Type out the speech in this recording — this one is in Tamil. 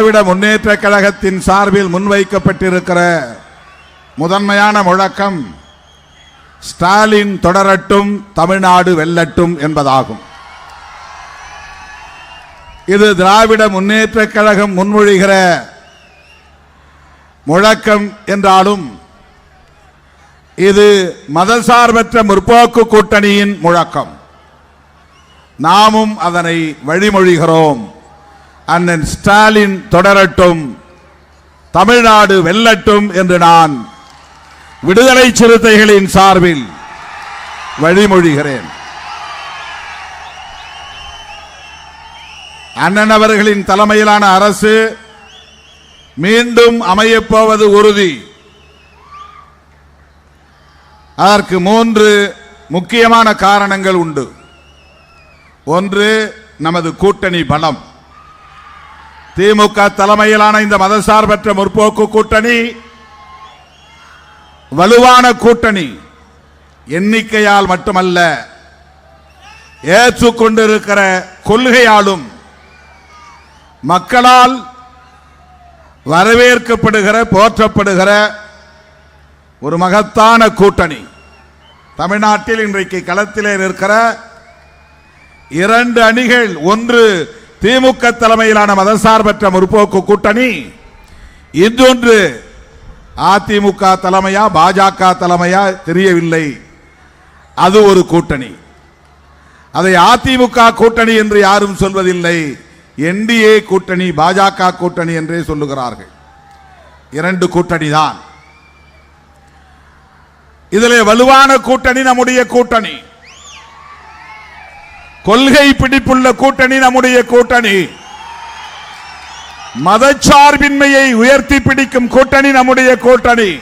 திராவிட முன்னேற்ற கழகத்தின் சார்பில் முன்வைக்கப்பட்டிருக்கிற முதன்மையான முழக்கம் ஸ்டாலின் தொடரட்டும், தமிழ்நாடு வெல்லட்டும் என்பதாகும். இது திராவிட முன்னேற்ற கழகம் முன்மொழிகிற முழக்கம் என்றாலும் இது மதசார்பற்ற முற்போக்கு கூட்டணியின் முழக்கம். நாமும் அதனை வழிமொழிகிறோம். அண்ணன் ஸ்டாலின் தொடரட்டும், தமிழ்நாடு வெல்லட்டும் என்று நான் விடுதலை சிறுத்தைகளின் சார்பில் வழிமொழிகிறேன். அண்ணன் அவர்களின் தலைமையிலான அரசு மீண்டும் அமையப்போவது உறுதி. அதற்கு 3 முக்கியமான காரணங்கள் உண்டு. ஒன்று, நமது கூட்டணி பலம். திமுக தலைமையிலான இந்த மதசார்பற்ற முற்போக்கு கூட்டணி வலுவான கூட்டணி. எண்ணிக்கையால் மட்டுமல்ல, ஏற்றுக்கொண்டிருக்கிற கொள்கையாலும் மக்களால் வரவேற்கப்படுகிற, போற்றப்படுகிற ஒரு மகத்தான கூட்டணி. தமிழ்நாட்டில் இன்றைக்கு களத்திலே இருக்கிற 2 அணிகள், ஒன்று திமுக தலைமையிலான மதசார்பற்ற முற்போக்கு கூட்டணி, இன்னொன்று அதிமுக தலைமையா பாஜக தலைமையா தெரியவில்லை, அது ஒரு கூட்டணி. அதை அதிமுக கூட்டணி என்று யாரும் சொல்வதில்லை, என்டிஏ கூட்டணி, பாஜக கூட்டணி என்றே சொல்லுகிறார்கள். 2 கூட்டணி தான். இதிலே வலுவான கூட்டணி நம்முடைய கூட்டணி. கொள்கை பிடிப்புள்ள கூட்டணி நம்முடைய கூட்டணி. மதச்சார்பின்மையை உயர்த்தி பிடிக்கும் கூட்டணி நம்முடைய கூட்டணி.